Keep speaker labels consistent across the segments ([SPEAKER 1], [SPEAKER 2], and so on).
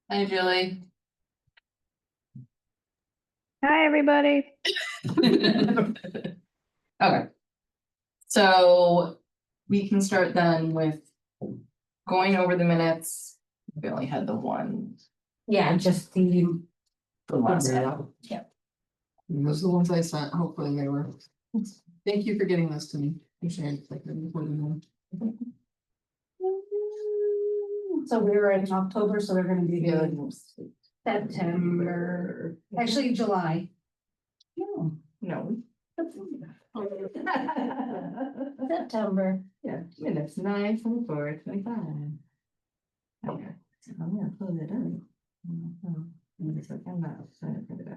[SPEAKER 1] Hi, Julie.
[SPEAKER 2] Hi, everybody.
[SPEAKER 1] Okay. So we can start then with going over the minutes. We only had the one.
[SPEAKER 3] Yeah, just the
[SPEAKER 1] last one.
[SPEAKER 3] Yeah.
[SPEAKER 4] And those are the ones I sent. Hopefully they were. Thank you for getting this to me. Appreciate it.
[SPEAKER 3] So we were in October, so they're gonna be September, actually July.
[SPEAKER 1] No.
[SPEAKER 3] September.
[SPEAKER 1] Yeah, minutes 9, 24, 25. Okay, so I'm gonna pull it up. I'm just like, I'm not upset with it.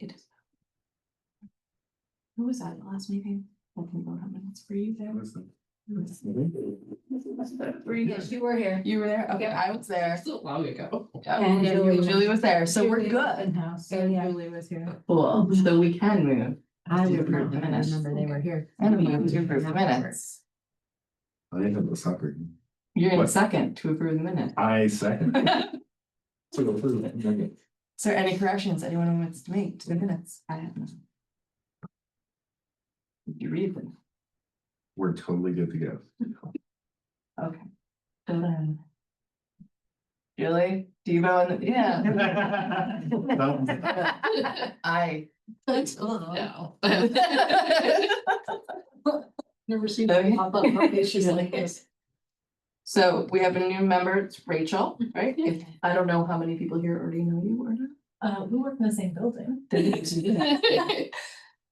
[SPEAKER 1] It is. Who was that at the last meeting? I can vote on minutes for you there.
[SPEAKER 3] Yes, you were here.
[SPEAKER 1] You were there? Okay, I was there.
[SPEAKER 5] So long ago.
[SPEAKER 3] And
[SPEAKER 1] Julie was there, so we're good.
[SPEAKER 3] In-house, so yeah.
[SPEAKER 2] Julie was here.
[SPEAKER 1] Cool, so we can move.
[SPEAKER 2] I
[SPEAKER 1] to
[SPEAKER 2] would
[SPEAKER 1] approve the
[SPEAKER 2] not
[SPEAKER 1] minutes.
[SPEAKER 2] remember they were here.
[SPEAKER 1] And move to approve the minutes.
[SPEAKER 5] I think it was soccer.
[SPEAKER 1] You're in
[SPEAKER 5] What?
[SPEAKER 1] second to approve the minute.
[SPEAKER 5] I second. So go through it.
[SPEAKER 1] Is there any corrections anyone wants to make to the minutes? I have none. Did you read them?
[SPEAKER 5] We're totally good to go.
[SPEAKER 1] Okay. So then. Julie, do you vote on the, yeah. I.
[SPEAKER 5] No.
[SPEAKER 4] Never seen
[SPEAKER 1] Okay.
[SPEAKER 4] that pop up on issues like this.
[SPEAKER 1] So we have a new member, it's Rachel, right? If, I don't know how many people here already know you or not.
[SPEAKER 3] We work in the same building.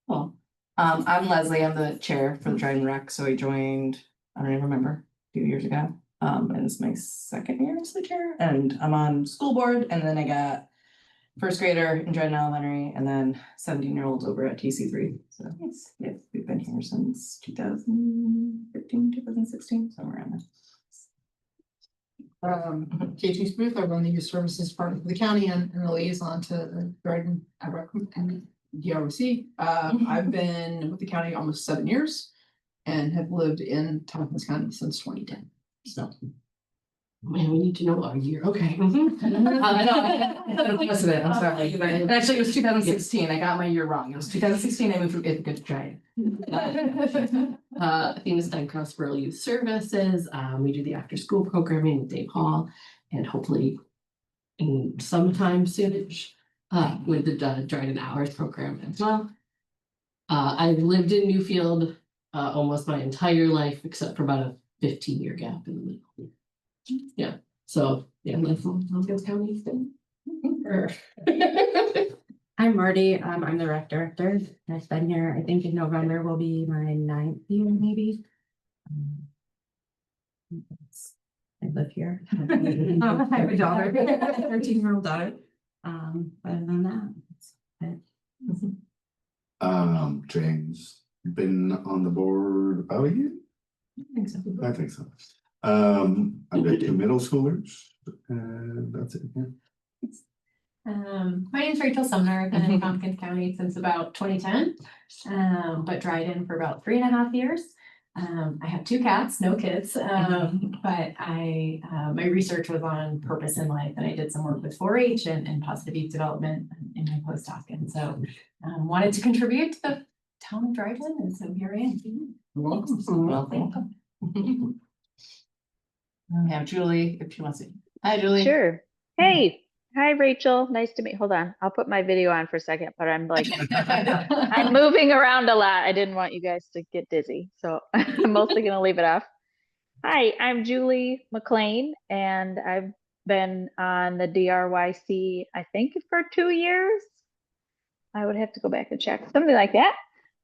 [SPEAKER 1] Well, I'm Leslie, I'm the chair for the Dryden Rec, so I joined, I don't even remember, a few years ago. And it's my second year as the chair, and I'm on school board, and then I got first grader in Dryden Elementary, and then 17-year-olds over at TC3. So yes, we've been here since 2015, 2016, somewhere around there.
[SPEAKER 4] KT Smith, I run the youth services part of the county and a liaison to the Dryden and DRYC. I've been with the county almost 7 years and have lived in Tompkins County since 2010. So.
[SPEAKER 5] Man, we need to know our year. Okay.
[SPEAKER 1] I know, I had a precedent, I'm sorry. And actually, it was 2016, I got my year wrong. It was 2016, I moved from Ithaca to Dryden.
[SPEAKER 6] Things done across rural youth services. We do the after school programming with Dave Hall and hopefully in sometime soonish with the Dryden Hours program as well. I've lived in Newfield almost my entire life, except for about a 15-year gap in the middle. Yeah, so yeah, live in Tompkins County.
[SPEAKER 2] I'm Marty. I'm the rec director. I've been here, I think in November will be my 9th year, maybe. I live here. I have a daughter, 13-year-old daughter. Other than that, it's it.
[SPEAKER 5] James, been on the board about a year? I think so. I've got 2 middle schoolers, and that's it. Yeah.
[SPEAKER 7] My name's Rachel Sumner. I've been in Tompkins County since about 2010, but Dryden for about 3.5 years. I have 2 cats, no kids, but I my research was on purpose in life, and I did some work with 4-H and positive youth development in my postdoc, and so wanted to contribute to the town of Dryden, and so here I am.
[SPEAKER 1] Welcome. We have Julie, if she wants to. Hi, Julie.
[SPEAKER 2] Sure. Hey, hi, Rachel. Nice to meet. Hold on. I'll put my video on for a second, but I'm like, I'm moving around a lot. I didn't want you guys to get dizzy, so I'm mostly going to leave it off. Hi, I'm Julie McLean, and I've been on the DRYC, I think, for 2 years. I would have to go back and check, something like that.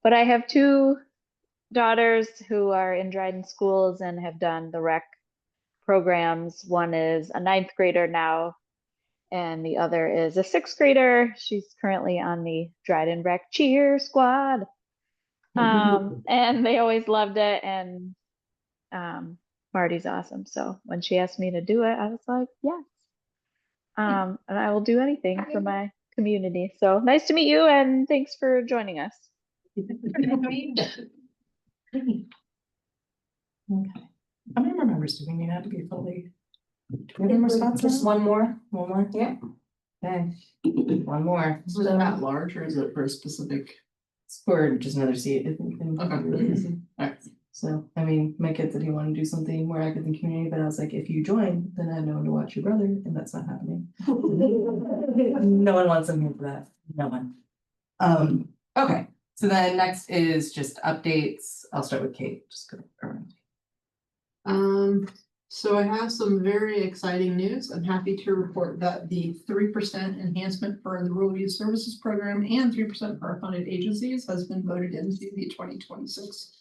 [SPEAKER 2] But I have 2 daughters who are in Dryden schools and have done the rec programs. One is a 9th grader now, and the other is a 6th grader. She's currently on the Dryden Rec cheer squad. And they always loved it, and Marty's awesome. So when she asked me to do it, I was like, yes. And I will do anything for my community. So nice to meet you, and thanks for joining us.
[SPEAKER 1] Okay. How many more members do we need to be fully? Do we have any more spots?
[SPEAKER 3] Just one more.
[SPEAKER 1] One more?
[SPEAKER 3] Yeah.
[SPEAKER 1] Okay, one more.
[SPEAKER 4] Is it at large or is it for a specific?
[SPEAKER 1] It's for just another seat, I think.
[SPEAKER 4] Okay. Alright.
[SPEAKER 1] So, I mean, my kid said he wanted to do something more active in the community, but I was like, if you join, then I have no one to watch your brother, and that's not happening. No one wants him here for that, no one. Okay, so then next is just updates. I'll start with Kate, just go around.
[SPEAKER 4] So I have some very exciting news. I'm happy to report that the 3% enhancement for the Rural Youth Services Program and 3% for our funded agencies has been voted into the 2026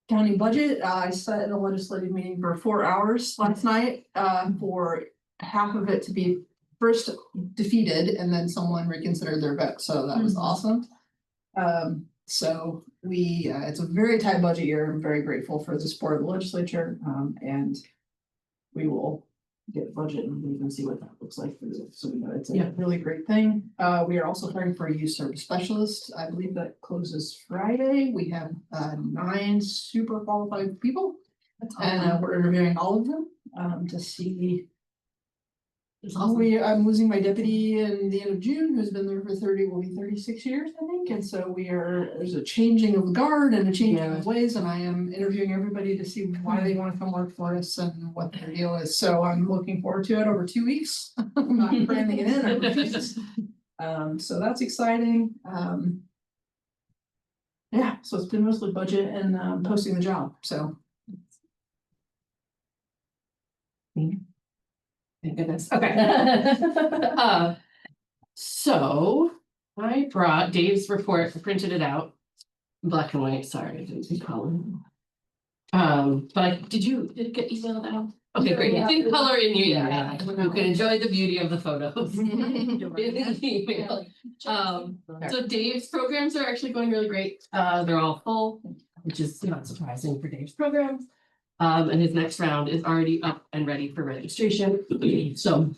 [SPEAKER 4] county budget. I sat in a legislative meeting for 4 hours last night, for half of it to be first defeated and then someone reconsidered their vote. So that was awesome. So it's a very tight budget year. I'm very grateful for the support of the legislature, and we will get a budget and we can see what that looks like for this. So it's a really great thing. We are also hiring for a youth service specialist. I believe that closes Friday. We have 9 super qualified people. And we're interviewing all of them to see. I'm losing my deputy in the end of June, who's been there for 36 years, I think. And so there's a changing of the guard and a changing of ways, and I am interviewing everybody to see why they want to come work for us and what their deal is. So I'm looking forward to it over 2 weeks. I'm not cramming it in over 2 weeks. So that's exciting. Yeah, so it's been mostly budget and posting the job, so.
[SPEAKER 6] Thank goodness. Okay. So I brought Dave's report, printed it out. Black and white, sorry, I didn't see color. But did it get emailed out? Okay, great. You did color in your email. You can enjoy the beauty of the photos. In the email. So Dave's programs are actually going really great. They're all full, which is not surprising for Dave's programs. And his next round is already up and ready for registration. So,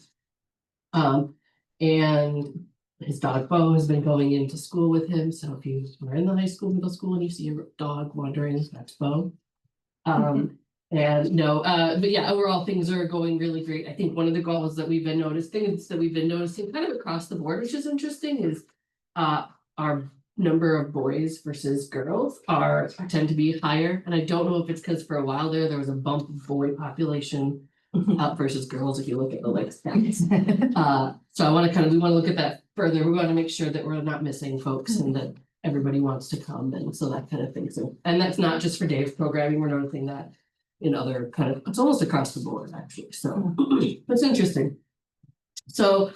[SPEAKER 6] and his dog Bo has been going into school with him. So if you are in the high school, middle school, and you see a dog wandering, that's Bo. And no, but yeah, overall things are going really great. I think one of the goals that we've been noticing kind of across the board, which is interesting, is our number of boys versus girls tend to be higher. And I don't know if it's because for a while there was a bump of boy population versus girls if you look at the stats. So we want to look at that further. We want to make sure that we're not missing folks and that everybody wants to come, and so that kind of thing. So, and that's not just for Dave's programming, we're noticing that in other it's almost across the board actually. So it's interesting. So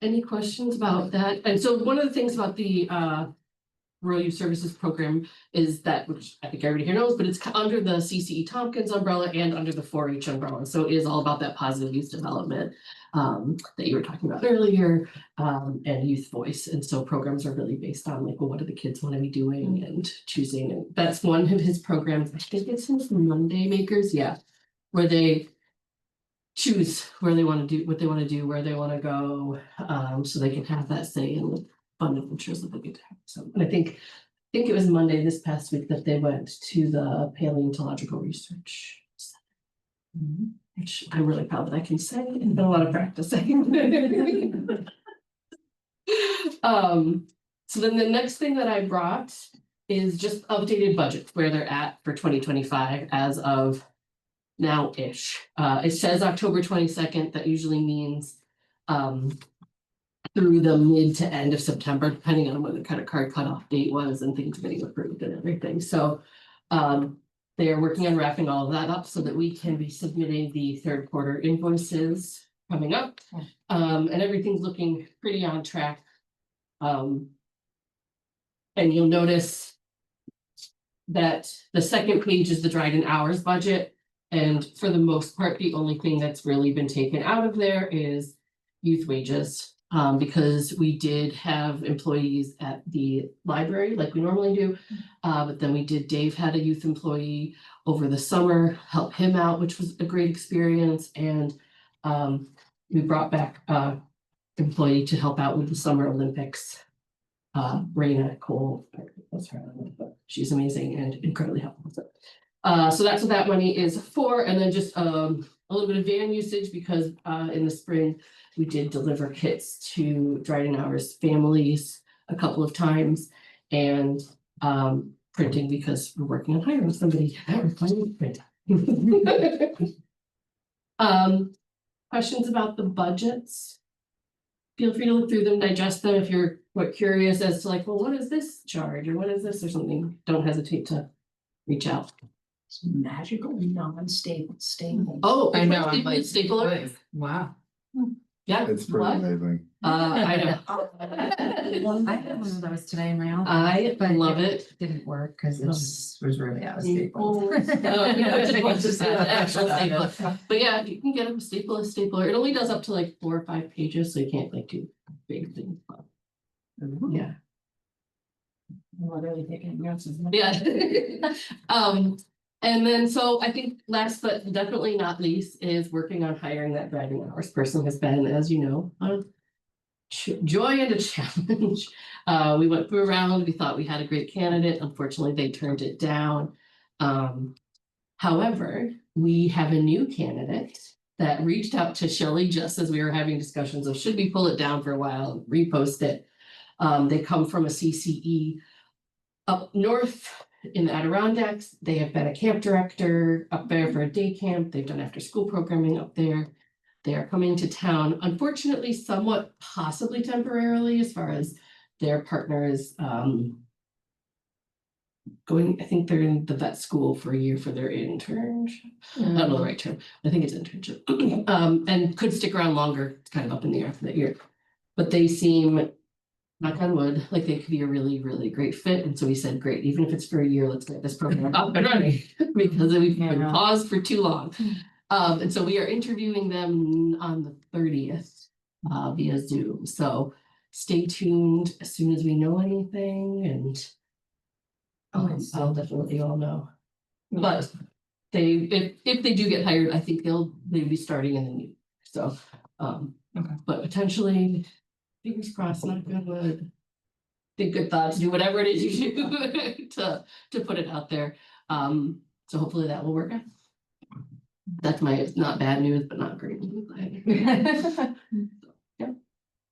[SPEAKER 6] any questions about that? And so one of the things about the Rural Youth Services Program is that, which I think everybody here knows, but it's under the CCE Tompkins umbrella and under the 4-H umbrella. So it is all about that positive youth development that you were talking about earlier, and youth voice. And so programs are really based on what do the kids want to be doing and choosing. And that's one of his programs. I think it's his Monday Makers, where they choose where they want to do, what they want to do, where they want to go, so they can have that say in the fun adventures that they get to have. So, and I think it was Monday this past week that they went to the Paleontological Research Center, which I'm really proud that I can say, and been a lot of practicing. So then the next thing that I brought is just updated budgets, where they're at for 2025 as of now-ish. It says October 22nd. That usually means through the mid to end of September, depending on when the kind of card cutoff date was and things getting approved and everything. So they are working on wrapping all of that up so that we can be submitting the third quarter invoices coming up. And everything's looking pretty on track. And you'll notice that the second page is the Dryden hours budget. And for the most part, the only thing that's really been taken out of there is youth wages, because we did have employees at the library like we normally do. But then Dave had a youth employee over the summer, help him out, which was a great experience. And we brought back employee to help out with the Summer Olympics. Raina Cole, that's her name, but she's amazing and incredibly helpful. So that's what that money is for, and then just a little bit of van usage because in the spring, we did deliver kits to Dryden Hours families a couple of times. And printing because we're working on hiring somebody. Questions about the budgets? Feel free to look through them, digest them if you're curious as to like, well, what is this charge or what is this or something? Don't hesitate to reach out.
[SPEAKER 3] It's magical, non-stable, stable.
[SPEAKER 6] Oh,
[SPEAKER 1] I know,
[SPEAKER 6] I'm
[SPEAKER 1] I'm like,
[SPEAKER 6] stapler.
[SPEAKER 1] wow.
[SPEAKER 6] Yeah.
[SPEAKER 5] It's pretty
[SPEAKER 6] what?
[SPEAKER 5] amazing.
[SPEAKER 6] I know.
[SPEAKER 8] I had one of those today in my office.
[SPEAKER 6] I
[SPEAKER 8] but
[SPEAKER 6] love it.
[SPEAKER 8] Didn't work because it was really out of
[SPEAKER 6] Oh,
[SPEAKER 8] staples.
[SPEAKER 6] yeah, I just want to say the actual stapler. But yeah, you can get a stapler. It only does up to like 4 or 5 pages, so you can't like do big things. But yeah.
[SPEAKER 3] Literally taking notes.
[SPEAKER 6] Yeah. And then, so I think last but definitely not least is working on hiring that Dryden Hours person has been, as you know, a joy and a challenge. We went through a round, we thought we had a great candidate. Unfortunately, they turned it down. However, we have a new candidate that reached out to Shelley just as we were having discussions of should we pull it down for a while and repost it. They come from a CCE up north in the Adirondacks. They have been a camp director up there for a day camp. They've done after school programming up there. They are coming to town, unfortunately, somewhat possibly temporarily, as far as their partner is going, I think they're in the vet school for a year for their internship. I don't know the right term. I think it's internship. And could stick around longer. It's kind of up in the air for that year. But they seem, knock on wood, like they could be a really, really great fit. And so we said, great, even if it's for a year, let's get this program up and running because we've been paused for too long. And so we are interviewing them on the 30th via Zoom. So stay tuned as soon as we know anything, and I'll definitely all know. But if they do get hired, I think they'll be starting in the new year. So but potentially, fingers crossed, not good. Think good thoughts, do whatever it is you do to put it out there. So hopefully that will work out. That's my not bad news, but not great news. Yeah.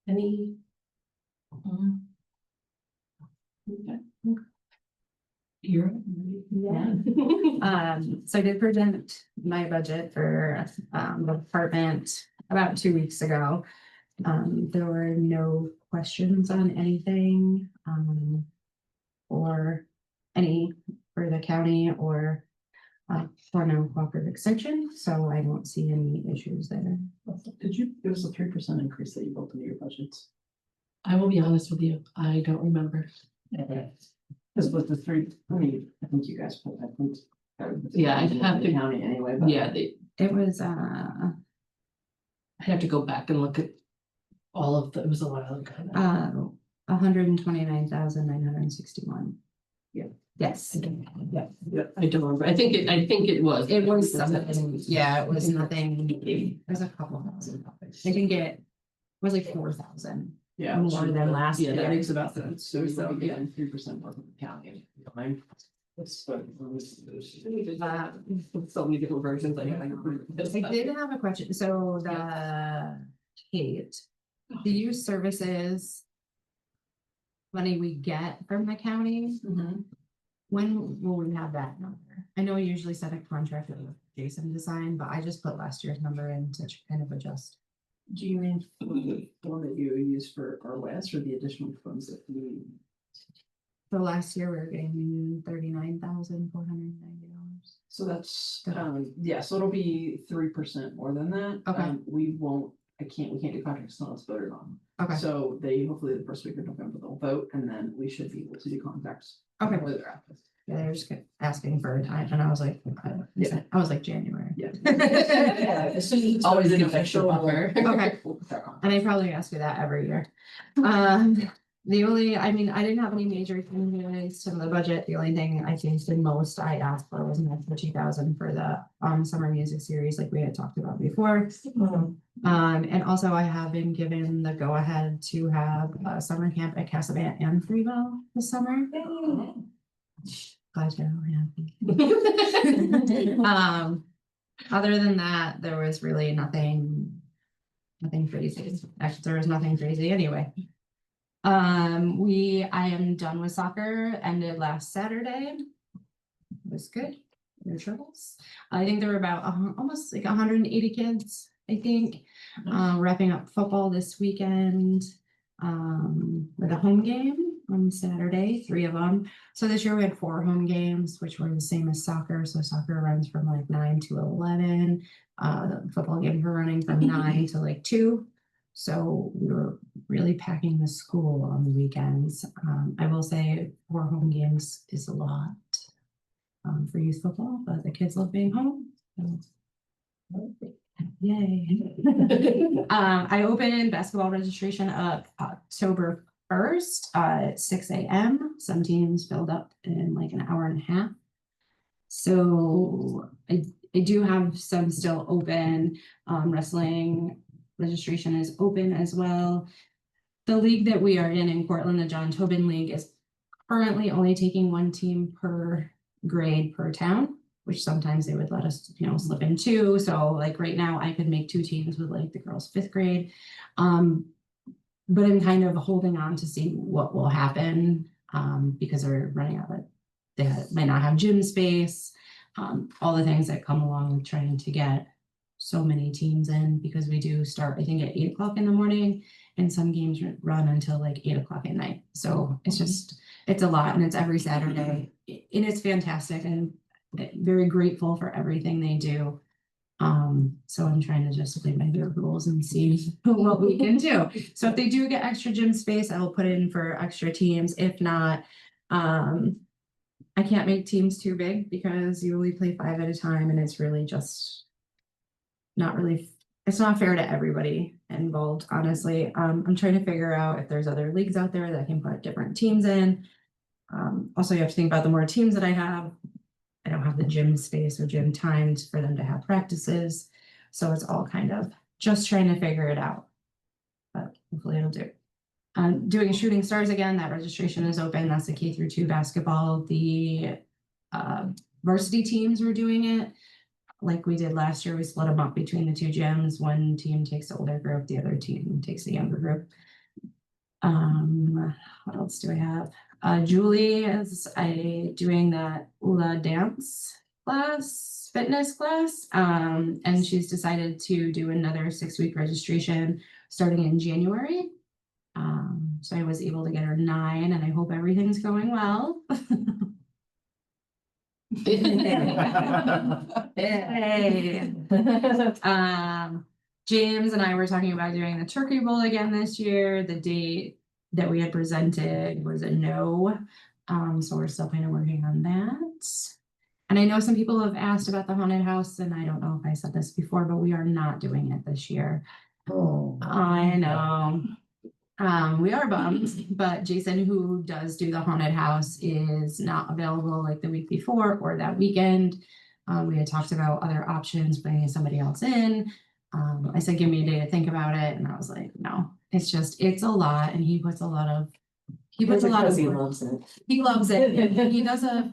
[SPEAKER 6] Any? Okay. You're
[SPEAKER 8] So I did present my budget for the department about 2 weeks ago. There were no questions on anything or any for the county or for no cooperative extension, so I don't see any issues there.
[SPEAKER 4] Did you, it was a 3% increase that you built into your budgets?
[SPEAKER 6] I will be honest with you, I don't remember.
[SPEAKER 4] Because with the 3, I think you guys put that.
[SPEAKER 6] Yeah, I'd have to.
[SPEAKER 4] County anyway, but.
[SPEAKER 6] Yeah,
[SPEAKER 8] It was
[SPEAKER 6] I'd have to go back and look at all of the, it was a while ago.
[SPEAKER 8] 129,961.
[SPEAKER 6] Yeah.
[SPEAKER 8] Yes.
[SPEAKER 6] Yeah, I don't remember. I think it was.
[SPEAKER 8] It was something, yeah, it was nothing, it was a couple thousand. I think it was like 4,000.
[SPEAKER 4] Yeah.
[SPEAKER 8] More than last
[SPEAKER 6] Yeah, that
[SPEAKER 8] year.
[SPEAKER 6] makes about sense.
[SPEAKER 4] So
[SPEAKER 6] So,
[SPEAKER 4] we're
[SPEAKER 6] yeah.
[SPEAKER 4] getting 3% more from the county.
[SPEAKER 6] So many different versions.
[SPEAKER 8] I did have a question, so the Kate, the youth services money we get from the county, when will we have that number? I know we usually set a contract with Jason to sign, but I just put last year's number in to kind of adjust.
[SPEAKER 4] Do you mean the one that you use for ROS or the additional funds that we?
[SPEAKER 8] So last year we were getting $39,490.
[SPEAKER 4] So that's, yeah, so it'll be 3% more than that.
[SPEAKER 8] Okay.
[SPEAKER 4] We can't do contracts until it's voted on.
[SPEAKER 8] Okay,
[SPEAKER 4] So hopefully the first week of November they'll vote and then we should be able to do contracts.
[SPEAKER 8] okay.
[SPEAKER 4] Whether they're active.
[SPEAKER 8] Yeah, they were just asking for a time, and I was like, I was like January.
[SPEAKER 4] Yeah.
[SPEAKER 6] As soon as it's always an official buffer.
[SPEAKER 8] Okay.
[SPEAKER 4] We'll put that on.
[SPEAKER 8] And I probably ask you that every year. The only, I mean, I didn't have any major changes to the budget. The only thing I changed the most I asked for was an extra 2,000 for the summer music series, like we had talked about before. And also I have been given the go ahead to have a summer camp at Casabant and Freeville this summer. Glad you're all happy. Other than that, there was really nothing crazy. Actually, there was nothing crazy anyway. I am done with soccer, ended last Saturday. It was good. No troubles. I think there were about almost like 180 kids, I think. Wrapping up football this weekend with a home game on Saturday, 3 of them. So this year we had 4 home games, which were the same as soccer. So soccer runs from like 9 to 11. The football games were running from 9 to like 2. So we were really packing the school on the weekends. I will say 4 home games is a lot for youth football, but the kids love being home. So, yay. I opened basketball registration up October 1st at 6 a.m. Some teams filled up in like an hour and a half. So I do have some still open. Wrestling registration is open as well. The league that we are in Portland, the John Tobin League, is currently only taking 1 team per grade per town, which sometimes they would let us, slip in 2. So like right now I could make 2 teams with like the girls' 5th grade. But I'm kind of holding on to see what will happen because they're running out of, they might not have gym space, all the things that come along with trying to get so many teams in, because we do start, I think, at 8 o'clock in the morning, and some games run until like 8 o'clock at night. So it's just, it's a lot, and it's every Saturday, and it's fantastic, and very grateful for everything they do. So I'm trying to just play by their rules and see what we can do. So if they do get extra gym space, I will put in for extra teams. If not, I can't make teams too big because you only play 5 at a time, and it's really just not really, it's not fair to everybody involved, honestly. I'm trying to figure out if there's other leagues out there that can put different teams in. Also, you have to think about the more teams that I don't have the gym space or gym times for them to have practices. So it's all kind of just trying to figure it out, but hopefully it'll do. Doing Shooting Stars again, that registration is open. That's the K-2 basketball. The varsity teams were doing it like we did last year. We split them up between the 2 gyms. One team takes the older group, the other team takes the younger group. What else do I have? Julie is doing that hula dance class, fitness class, and she's decided to do another 6-week registration starting in January. So I was able to get her 9, and I hope everything's going well. Hey. James and I were talking about doing the turkey bowl again this year. The date that we had presented was a no. So we're still kind of working on that. And I know some people have asked about the haunted house, and I don't know if I said this before, but we are not doing it this year. Oh, I know. We are bummed, but Jason, who does do the haunted house, is not available like the week before or that weekend. We had talked about other options, bringing somebody else in. I said, give me a day to think about it. And I was like, no, it's a lot. And he puts a lot of
[SPEAKER 1] He
[SPEAKER 8] loves
[SPEAKER 1] it.
[SPEAKER 8] He loves it. He does a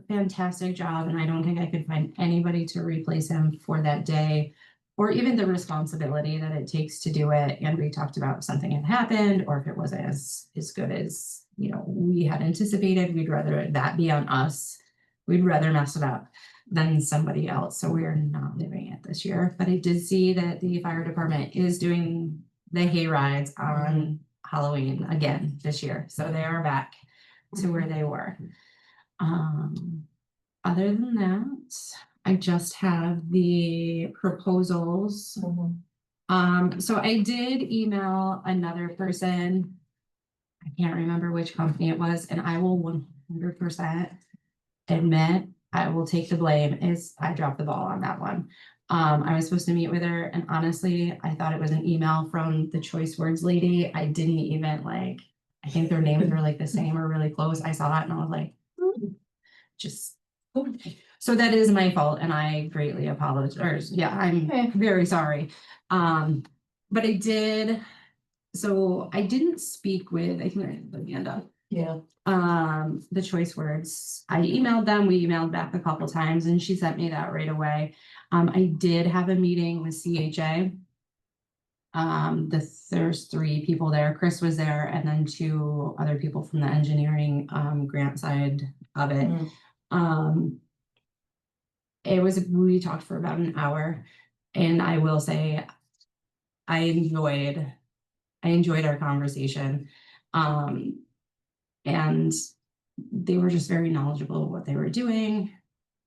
[SPEAKER 8] fantastic job. And I don't think I could find anybody to replace him for that day, or even the responsibility that it takes to do it. And we talked about if something had happened, or if it wasn't as good as, we had anticipated. We'd rather that be on us. We'd rather mess it up than somebody else. So we're not doing it this year. But I did see that the fire department is doing the hay rides on Halloween again this year. So they are back to where they were. Other than that, I just have the proposals. So I did email another person. I can't remember which company it was, and I will 100% admit I will take the blame. I dropped the ball on that one. I was supposed to meet with her, and honestly, I thought it was an email from the Choice Words lady. I didn't even I think their names were like the same or really close. I saw it and I was like, so that is my fault, and I greatly apologize. Yeah, I'm very sorry. But I didn't speak with, I think I put my hand up.
[SPEAKER 1] Yeah.
[SPEAKER 8] The choice words. I emailed them, we emailed back a couple times and she sent me that right away. I did have a meeting with CHA. There's 3 people there. Chris was there and then 2 other people from the engineering grant side of it. We talked for about an hour and I will say I enjoyed our conversation. And they were just very knowledgeable of what they were doing.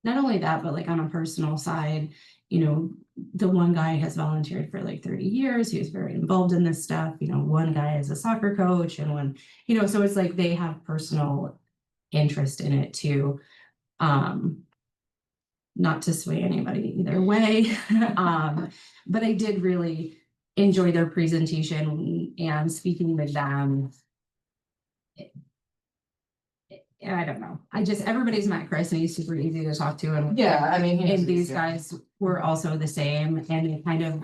[SPEAKER 8] Not only that, but like on a personal side, you know, the one guy has volunteered for like 30 years. He was very involved in this stuff. You know, one guy is a soccer coach and one, you know, so it's like they have personal interest in it too. Not to sway anybody either way. But I did really enjoy their presentation and speaking with them. I don't know. Everybody's met Chris and he's super easy to talk to and.
[SPEAKER 1] Yeah, I mean.
[SPEAKER 8] And these guys were also the same and they kind of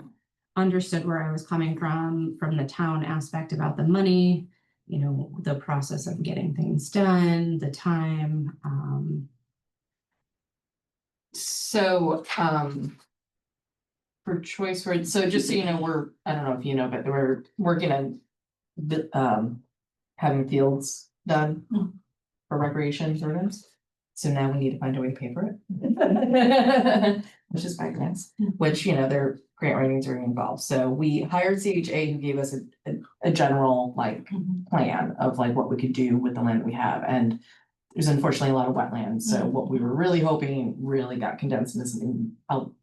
[SPEAKER 8] understood where I was coming from the town aspect about the money, you know, the process of getting things done, the time.
[SPEAKER 1] So, for choice words, so just so you know, I don't know if you know, but we're working on having fields done for recreation service. So now we need to find a way to pay for it. Which is by grants, which, you know, their grant writings are involved. So we hired CHA who gave us a general like plan of like what we could do with the land that we have. And there's unfortunately a lot of wetlands. So what we were really hoping really got condensed into something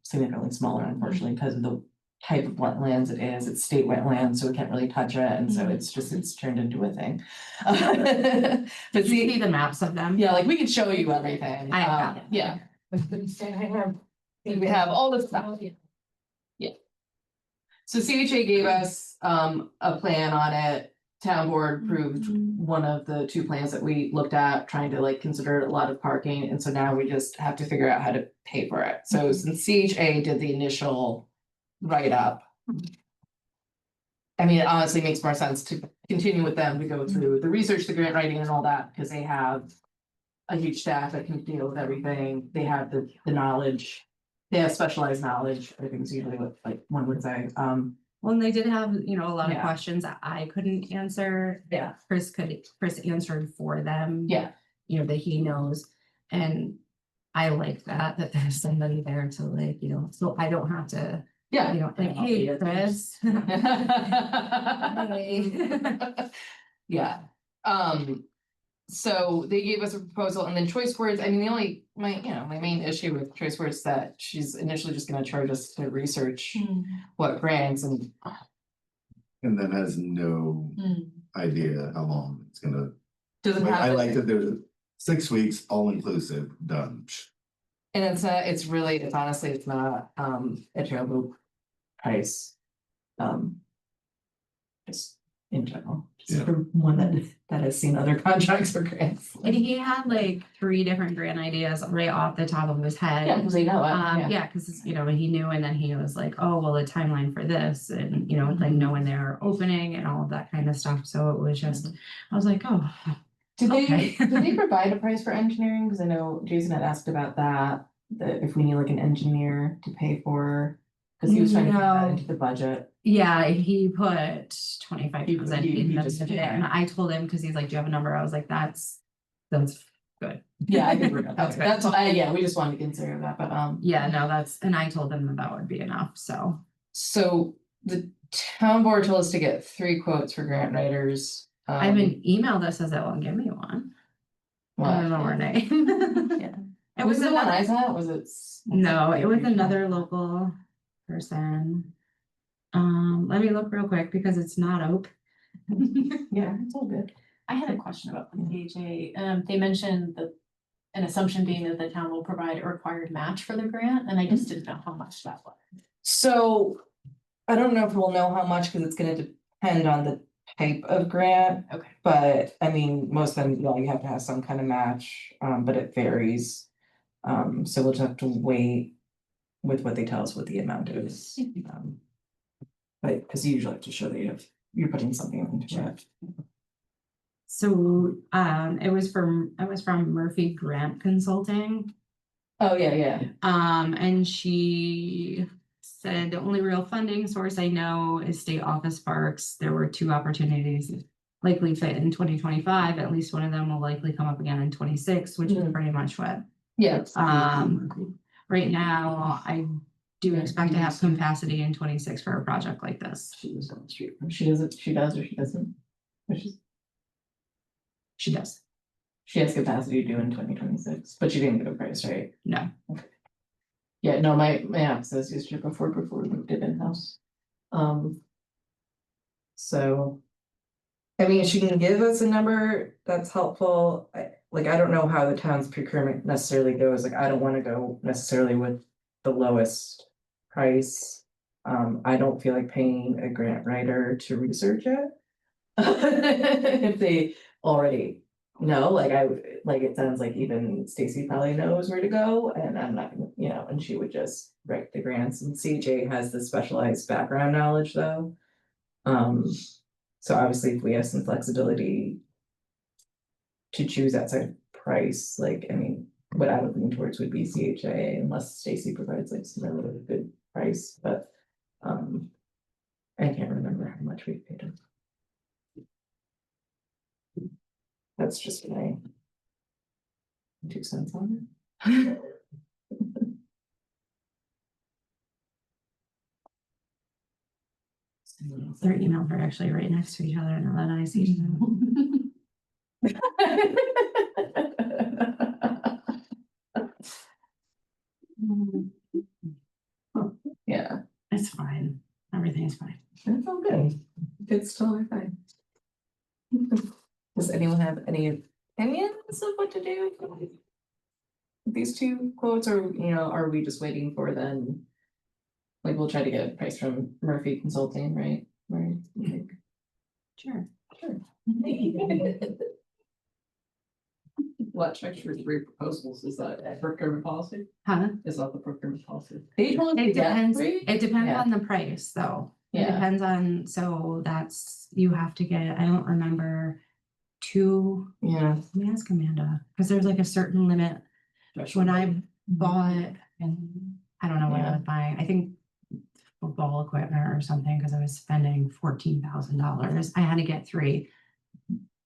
[SPEAKER 1] significantly smaller, unfortunately, because of the type of wetlands it is. It's state wetlands, so we can't really touch it. And so it's turned into a thing. But
[SPEAKER 8] Did you see the maps of them?
[SPEAKER 1] yeah, like we could show you everything.
[SPEAKER 8] I have it.
[SPEAKER 1] Yeah. We have all this stuff. Yeah. So CHA gave us a plan on it. Town board approved one of the 2 plans that we looked at, trying to like consider a lot of parking, and so now we just have to figure out how to pay for it. So since CHA did the initial write-up. I mean, it honestly makes more sense to continue with them to go through the research, the grant writing and all that, because they have a huge staff that can deal with everything. They have the knowledge. They have specialized knowledge. I think is usually what like one would say.
[SPEAKER 8] Well, and they did have, you know, a lot of
[SPEAKER 1] Yeah.
[SPEAKER 8] questions that I couldn't answer.
[SPEAKER 1] Yeah.
[SPEAKER 8] Chris answered for them.
[SPEAKER 1] Yeah.
[SPEAKER 8] You know, that he knows. And I like that there's somebody there to like, you know, so I don't have to,
[SPEAKER 1] Yeah.
[SPEAKER 8] you know, like, hey, Chris.
[SPEAKER 1] Yeah, so they gave us a proposal and then choice words, I mean, my main issue with choice words is that she's initially just gonna charge us to research what grants and.
[SPEAKER 5] And then has no idea how long it's gonna.
[SPEAKER 1] Doesn't
[SPEAKER 5] I
[SPEAKER 1] have,
[SPEAKER 5] like that there's 6 weeks, all inclusive, done.
[SPEAKER 1] and it's honestly, it's not, a terrible price. Just in general, just
[SPEAKER 5] Yeah.
[SPEAKER 1] for one that has seen other contracts for grants.
[SPEAKER 8] And he had like 3 different grant ideas right off the top of his head.
[SPEAKER 1] Yeah, because they know it,
[SPEAKER 8] Yeah, because you know, he knew and then he was like, oh, well, the timeline for this and you know, like knowing they're opening and all of that kind of stuff. So it was just, I was like, oh.
[SPEAKER 1] Did
[SPEAKER 8] Okay.
[SPEAKER 1] they provide a price for engineering? Because I know Jason had asked about that if we need like an engineer to pay for. Because he was trying to put that
[SPEAKER 8] No.
[SPEAKER 1] into the budget.
[SPEAKER 8] Yeah, he put 25,000
[SPEAKER 1] He
[SPEAKER 8] in the
[SPEAKER 1] just-
[SPEAKER 8] budget, and I told him, because he's like, do you have a number? I was like, that's good.
[SPEAKER 1] Yeah, I think we're good.
[SPEAKER 8] That's good.
[SPEAKER 1] That's, yeah, we just wanted to consider that, but,
[SPEAKER 8] Yeah, no, and I told him that would be enough, so.
[SPEAKER 1] so the town board told us to get 3 quotes for grant writers.
[SPEAKER 8] I have an email that says it won't give me one. I don't know her name.
[SPEAKER 1] Yeah.
[SPEAKER 8] It
[SPEAKER 1] Was
[SPEAKER 8] was
[SPEAKER 1] it the one I
[SPEAKER 8] another,
[SPEAKER 1] saw? Was it?
[SPEAKER 8] no, it was another local person. Let me look real quick because it's not open.
[SPEAKER 1] Yeah, it's all good.
[SPEAKER 7] I had a question about the CHA. They mentioned that an assumption being that the town will provide a required match for the grant, and I just didn't know how much that was.
[SPEAKER 1] So I don't know if we'll know how much because it's gonna depend on the type of grant.
[SPEAKER 7] Okay.
[SPEAKER 1] But I mean, most of them, yeah, you have to have some kind of match, but it varies. So we'll just have to wait with what they tell us what the amount is. But because you usually have to show that you're putting something into it.
[SPEAKER 8] So, it was from Murphy Grant Consulting.
[SPEAKER 1] Oh, yeah.
[SPEAKER 8] And she said the only real funding source I know is state office parks. There were 2 opportunities that likely fit in 2025. At least one of them will likely come up again in 26, which is pretty much what.
[SPEAKER 1] Yeah.
[SPEAKER 8] Right now, I do expect to have capacity in 26 for a project like this.
[SPEAKER 6] She was on the street.
[SPEAKER 1] She does, or she doesn't?
[SPEAKER 8] She does.
[SPEAKER 1] She has capacity to do in 2026, but she didn't get a price, right?
[SPEAKER 8] No.
[SPEAKER 1] Yeah, no, my offices used to before we moved it in-house. So. I mean, she can give us a number that's helpful. I don't know how the town's procurement necessarily goes. Like, I don't want to go necessarily with the lowest price. I don't feel like paying a grant writer to research it. If they already know, it sounds like even Stacy probably knows where to go, and I'm not, and she would just write the grants, and CJ has the specialized background knowledge though. So obviously if we have some flexibility to choose outside price, what I would lean towards would be CHA unless Stacy provides some really good price, but I can't remember how much we paid her. That's just my 2 cents on it.
[SPEAKER 8] Their emails are actually right next to each other, now that I see them.
[SPEAKER 1] Yeah,
[SPEAKER 8] It's fine. Everything is fine.
[SPEAKER 1] that's all good. It's totally fine. Does anyone have any opinions of what to do with these 2 quotes, or are we just waiting for them? We'll try to get a price from Murphy Consulting, right?
[SPEAKER 8] Sure.
[SPEAKER 4] What checks for 3 proposals, is that procurement policy?
[SPEAKER 8] Huh?
[SPEAKER 4] Is that the procurement policy?
[SPEAKER 1] They told us
[SPEAKER 8] It
[SPEAKER 1] to get
[SPEAKER 8] depends,
[SPEAKER 1] 3?
[SPEAKER 8] it depends
[SPEAKER 1] Yeah.
[SPEAKER 8] on the price, though. It
[SPEAKER 1] Yeah.
[SPEAKER 8] depends on, so that's, you have to get, I don't remember, 2,
[SPEAKER 1] Yeah.
[SPEAKER 8] let me ask Amanda, because there's a certain limit. When I bought, and I don't know what I was buying, I think football equipment or something, because I was spending $14,000. I had to get 3.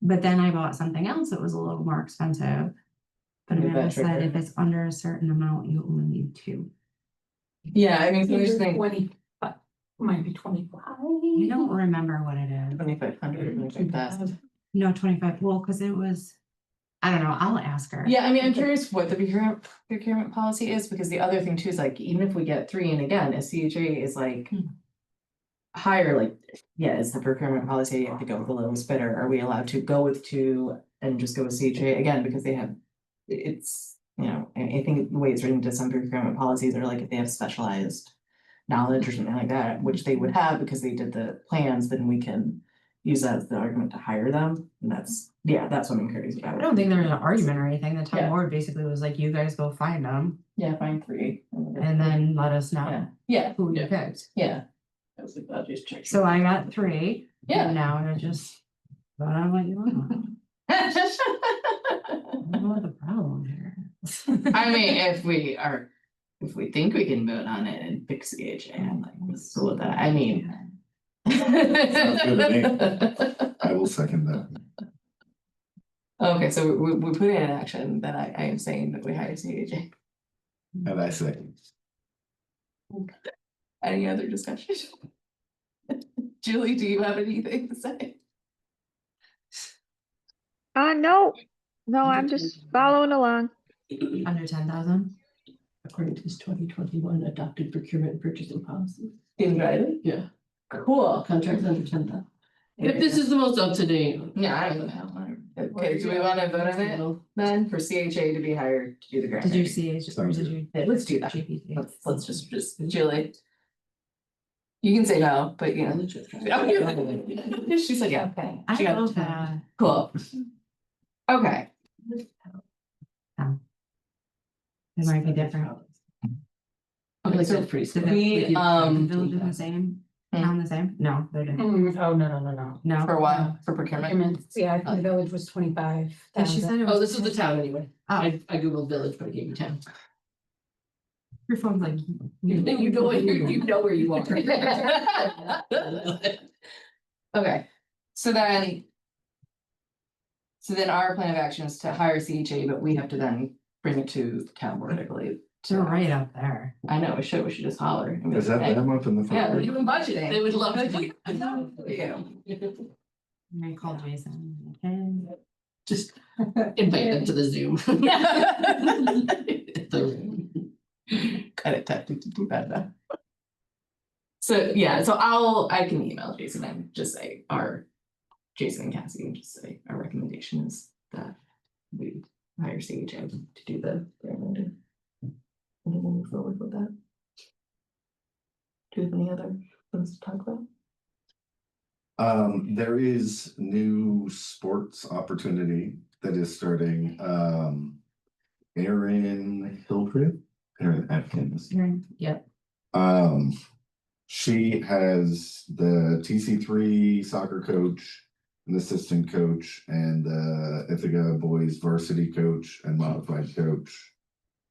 [SPEAKER 8] But then I bought something else that was a little more expensive. But
[SPEAKER 1] Did that
[SPEAKER 8] Amanda said
[SPEAKER 1] trigger?
[SPEAKER 8] if it's under a certain amount, you only need 2.
[SPEAKER 1] Yeah, I mean, so there's
[SPEAKER 3] 20, but might be 25.
[SPEAKER 8] I don't remember what it is.
[SPEAKER 1] 2,500 or something like that.
[SPEAKER 8] No, 25, well, because it was, I don't know, I'll ask her.
[SPEAKER 1] Yeah, I mean, I'm curious what the procurement policy is, because the other thing too is even if we get 3, and again, if CHA is higher, is the procurement policy, you have to go with the lowest bidder, are we allowed to go with 2 and just go with CHA again, because they have, it's, I think the way it's written to some procurement policies are if they have specialized knowledge or something like that, which they would have because they did the plans, then we can use that as the argument to hire them, and that's what I'm curious about.
[SPEAKER 8] I don't think there was an argument or anything. The town
[SPEAKER 1] Yeah.
[SPEAKER 8] board basically was like, you guys go find them
[SPEAKER 1] Yeah, find 3.
[SPEAKER 8] and then let us know
[SPEAKER 1] Yeah,
[SPEAKER 8] who you
[SPEAKER 4] Yeah.
[SPEAKER 8] picked.
[SPEAKER 1] yeah.
[SPEAKER 4] I was like, I'll just check.
[SPEAKER 8] So I got 3.
[SPEAKER 1] Yeah.
[SPEAKER 8] And now I just vote on what you want. I don't know what the problem here is.
[SPEAKER 1] I mean, if we think we can vote on it and fix the HA, I'm let's go with that. I mean.
[SPEAKER 5] Sounds good to I will second that.
[SPEAKER 1] Okay, so we put it in action, then I am saying that we hire CHA.
[SPEAKER 5] And I second.
[SPEAKER 1] Any other discussion? Julie, do you have anything to say?
[SPEAKER 2] No, I'm just following along.
[SPEAKER 8] Under 10,000?
[SPEAKER 6] According to his 2021 adopted procurement and purchasing policy.
[SPEAKER 1] In Dryden?
[SPEAKER 6] Yeah,
[SPEAKER 1] Cool.
[SPEAKER 6] contracts under 10,000. If this is the most up to date.
[SPEAKER 1] Yeah, I don't know. Okay, do we want to vote on it then for CHA to be hired to do the grant?
[SPEAKER 8] Did you
[SPEAKER 1] writing?
[SPEAKER 8] see it? Or
[SPEAKER 5] Sounds
[SPEAKER 8] did
[SPEAKER 5] good.
[SPEAKER 8] you?
[SPEAKER 1] Yeah, let's do that.
[SPEAKER 8] GPT?
[SPEAKER 1] Let's just Julie. You can say no, but she's like, yeah, okay.
[SPEAKER 8] I
[SPEAKER 1] She got
[SPEAKER 8] love
[SPEAKER 1] it.
[SPEAKER 8] that.
[SPEAKER 1] Cool. Okay.
[SPEAKER 8] It might be different.
[SPEAKER 1] Okay,
[SPEAKER 6] Like
[SPEAKER 1] so
[SPEAKER 6] that's pretty
[SPEAKER 8] So
[SPEAKER 6] simple.
[SPEAKER 8] the
[SPEAKER 1] we,
[SPEAKER 8] village is the same. sound the same? No, they're different.
[SPEAKER 3] Oh, no.
[SPEAKER 8] No.
[SPEAKER 1] For what? For procurement?
[SPEAKER 3] Procurement, yeah, the village was 25.
[SPEAKER 8] And she said it was.
[SPEAKER 6] Oh, this is the town anyway.
[SPEAKER 8] Oh.
[SPEAKER 6] I Googled village, but I gave you town.
[SPEAKER 8] Your phone's like.
[SPEAKER 6] You know where you know where you are.
[SPEAKER 1] Okay, so then. So then our plan of action is to hire CHA, but we have to then bring it to town board, I believe.
[SPEAKER 8] They're right up there.
[SPEAKER 1] I know, we should just holler. and be
[SPEAKER 5] Is that
[SPEAKER 1] like, "Hey."
[SPEAKER 5] them up in the?
[SPEAKER 1] Yeah,
[SPEAKER 5] front?
[SPEAKER 1] they're doing budgeting.
[SPEAKER 6] They would love to.
[SPEAKER 1] I know, yeah.
[SPEAKER 8] I called Jason. Okay.
[SPEAKER 6] Just invite them to the Zoom.
[SPEAKER 1] Cut it, too bad now. So, yeah, so I can email Jason and just say Jason and Cassie and just say our recommendation is that we hire CHA to do the grant. And then we'll move forward with that. Do you have any other things to talk about?
[SPEAKER 5] There is new sports opportunity that is starting, Erin Hildreth, Erin Atkins.
[SPEAKER 8] Yep.
[SPEAKER 5] She has the TC3 soccer coach, an assistant coach, and the Ithaca boys varsity coach and modified coach.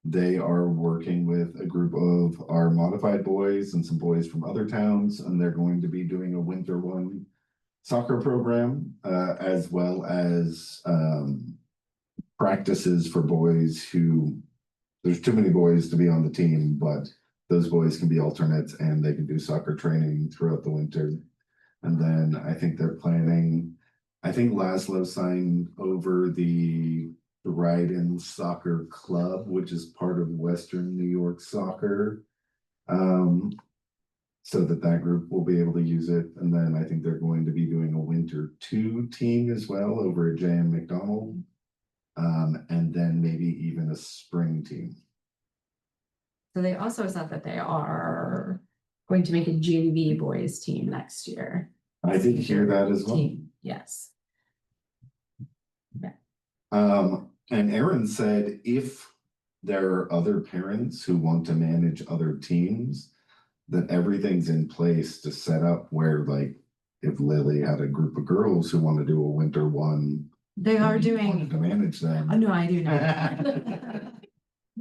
[SPEAKER 5] They are working with a group of our modified boys and some boys from other towns, and they're going to be doing a winter one soccer program, as well as practices for boys who, there's too many boys to be on the team, but those boys can be alternates and they can do soccer training throughout the winter. And then I think they're planning, I think Laszlo signed over the Dryden Soccer Club, which is part of Western New York Soccer. So that group will be able to use it. And then I think they're going to be doing a winter 2 team as well over at J.M. McDonald. And then maybe even a spring team.
[SPEAKER 8] So they also said that they are going to make a JV boys team next year.
[SPEAKER 5] I did hear that as well.
[SPEAKER 8] Team, yes.
[SPEAKER 5] And Aaron said if there are other parents who want to manage other teams, that everything's in place to set up where, like, if Lily had a group of girls who want to do a winter one.
[SPEAKER 8] They are
[SPEAKER 5] wanted
[SPEAKER 8] doing,
[SPEAKER 5] to manage them.
[SPEAKER 8] no, I do know.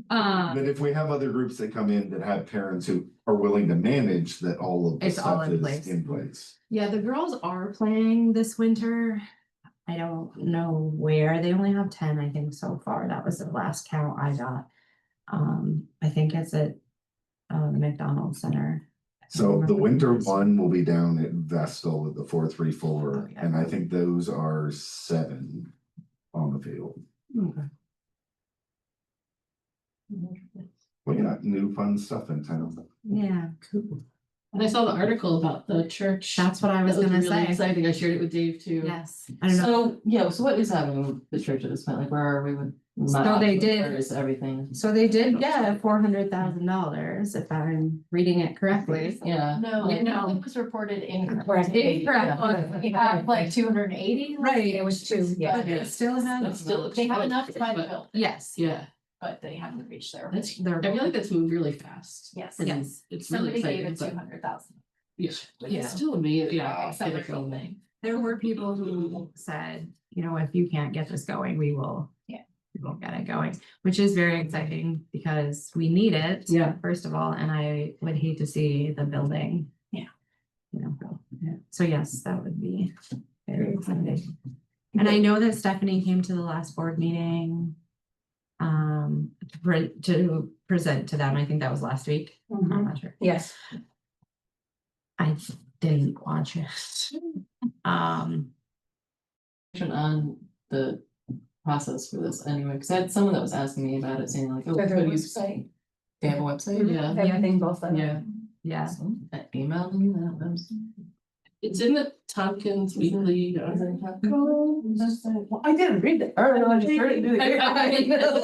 [SPEAKER 5] But if we have other groups that come in that have parents who are willing to manage, that all of the
[SPEAKER 8] It's all
[SPEAKER 5] stuff
[SPEAKER 8] in
[SPEAKER 5] is
[SPEAKER 8] place.
[SPEAKER 5] in place.
[SPEAKER 8] Yeah, the girls are playing this winter. I don't know where. They only have 10, I think, so far. That was the last count I got. I think it's at the McDonald's Center.
[SPEAKER 5] So the winter one will be down at Vestal at the 434,
[SPEAKER 8] Oh, yeah.
[SPEAKER 5] and I think those are 7 on the field.
[SPEAKER 1] Okay.
[SPEAKER 5] We got new fun stuff in town.
[SPEAKER 8] Yeah,
[SPEAKER 6] Cool. And I saw the article about the church.
[SPEAKER 8] that's what I was
[SPEAKER 6] That
[SPEAKER 8] gonna
[SPEAKER 6] really
[SPEAKER 8] say.
[SPEAKER 6] exciting. I shared it with Dave too.
[SPEAKER 8] Yes, I don't know.
[SPEAKER 1] So, yeah, so what is happening with the church at this point? Like, where are we with?
[SPEAKER 8] So they did-
[SPEAKER 1] Where is everything?
[SPEAKER 8] So they did get $400,000, if I'm reading it correctly.
[SPEAKER 1] Yeah.
[SPEAKER 7] No,
[SPEAKER 8] Yeah.
[SPEAKER 7] no, it was reported
[SPEAKER 8] Incorrect.
[SPEAKER 7] incorrect. We have like 280.
[SPEAKER 8] Right.
[SPEAKER 7] It was 2, yeah.
[SPEAKER 8] But it still
[SPEAKER 6] That
[SPEAKER 8] has,
[SPEAKER 6] still
[SPEAKER 7] They have
[SPEAKER 6] expensive,
[SPEAKER 7] enough to buy the
[SPEAKER 6] but-
[SPEAKER 7] building,
[SPEAKER 8] yes.
[SPEAKER 6] Yeah,
[SPEAKER 7] but they haven't reached their.
[SPEAKER 6] that's, I
[SPEAKER 8] They're-
[SPEAKER 6] feel like that's moved really fast.
[SPEAKER 7] Yes.
[SPEAKER 6] And
[SPEAKER 8] Yes.
[SPEAKER 6] It's really
[SPEAKER 7] Somebody gave
[SPEAKER 6] exciting,
[SPEAKER 7] it
[SPEAKER 6] but
[SPEAKER 7] 200,000.
[SPEAKER 6] yeah,
[SPEAKER 8] Yeah.
[SPEAKER 6] it's still amazing. Yeah.
[SPEAKER 7] Summerfield thing.
[SPEAKER 8] There were people who said, if you can't get this going, we will.
[SPEAKER 7] Yeah.
[SPEAKER 8] We will get it going, which is very exciting because we need it.
[SPEAKER 6] Yeah.
[SPEAKER 8] First of all, and I would hate to see the building.
[SPEAKER 7] Yeah.
[SPEAKER 8] Go. Yeah. So yes, that would be very exciting. And I know that Stephanie came to the last board meeting. To present to them. I think that was last week. I'm not sure.
[SPEAKER 3] Yes.
[SPEAKER 8] I didn't watch it.
[SPEAKER 1] On the process for this anyway, because I had someone that was asking me about it, saying like, oh,
[SPEAKER 3] Their
[SPEAKER 1] could you
[SPEAKER 3] website.
[SPEAKER 1] They have a website?
[SPEAKER 6] Yeah.
[SPEAKER 3] Everything both of them.
[SPEAKER 6] Yeah,
[SPEAKER 8] Yeah.
[SPEAKER 1] So, email me that.
[SPEAKER 6] it's in the Tompkins Weekly.
[SPEAKER 1] I didn't read it. I just heard it through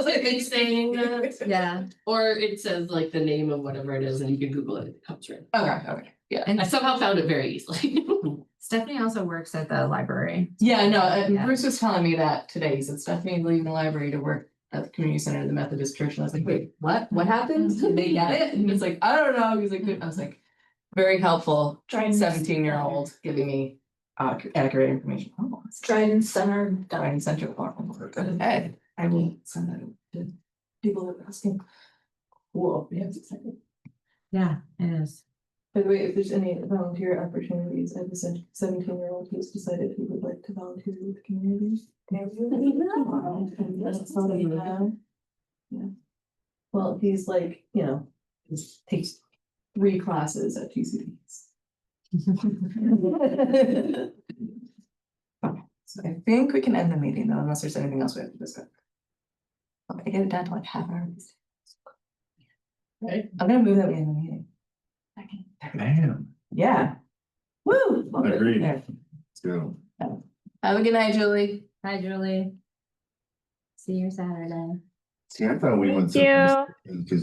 [SPEAKER 6] It's saying that,
[SPEAKER 8] Yeah.
[SPEAKER 6] or it says like the name of whatever it is and you can Google it, it comes right.
[SPEAKER 1] Okay, yeah.
[SPEAKER 8] And
[SPEAKER 6] I somehow found it very easily.
[SPEAKER 8] Stephanie also works at the library.
[SPEAKER 1] Yeah, no,
[SPEAKER 8] Yeah.
[SPEAKER 1] Bruce was telling me that today. He said Stephanie's leaving the library to work at the community center of the Methodist Church. And I was like, wait, what? What happened? Did they get it? And he's like, I don't know. He's like, I was like, very helpful,
[SPEAKER 3] Dryden-
[SPEAKER 1] 17-year-old giving me accurate information. Oh, it's
[SPEAKER 3] Dryden Center.
[SPEAKER 1] Dryden Central. Okay, I will send that to people that are asking.
[SPEAKER 4] Cool, yeah, it's exciting.
[SPEAKER 8] Yeah, it is.
[SPEAKER 1] By the way, if there's any volunteer opportunities, I have a 17-year-old who's decided he would like to volunteer with the community. Yeah. Well, he's like, you know, takes 3 classes at TCPs. Okay, so I think we can end the meeting though, unless there's anything else we have to discuss. Okay, get it down to like half hour.
[SPEAKER 4] Right?
[SPEAKER 1] I'm gonna move that we end the meeting.
[SPEAKER 5] Damn,
[SPEAKER 1] Yeah. Woo. Love it.
[SPEAKER 5] Agreed.
[SPEAKER 1] There.
[SPEAKER 5] let's go.
[SPEAKER 1] Have a good night, Julie.
[SPEAKER 8] Hi, Julie. See you Saturday.
[SPEAKER 5] See, I thought we went.
[SPEAKER 2] Thank you.
[SPEAKER 5] Because